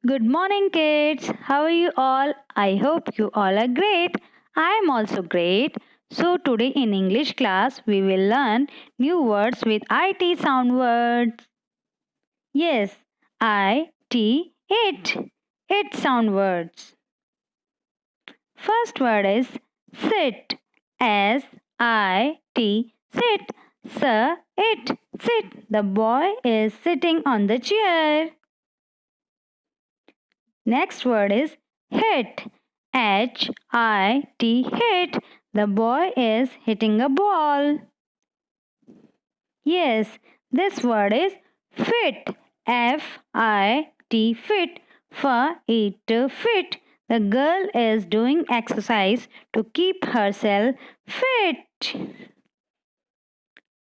Good morning, kids. How are you all? I hope you all are great. I am also great. So, today in English class, we will learn new words with IT sound words. Yes, it. It sound words. First word is sit. S-I-T. Sit. It. Sit. The boy is sitting on the chair. Next word is hit. H-I-T. Hit. The boy is hitting a ball. Yes, this word is fit. F-I-T. Fit. For it to fit. The girl is doing exercise to keep herself fit.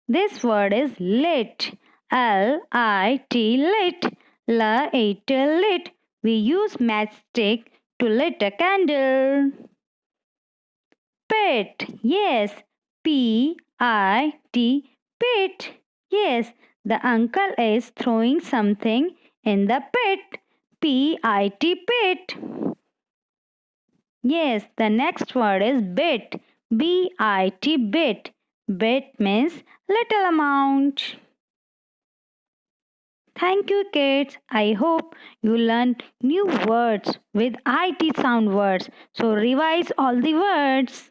This word is lit. L-I-T. Lit. Lit. Lit. We use matchstick to lit a candle. Pit. Yes. P-I-T. Pit. Yes. The uncle is throwing something in the pit. P-I-T. Pit. Yes. The next word is bit. B-I-T. Bit. Bit means little amount. Thank you, kids. I hope you learned new words with IT sound words. So revise all the words.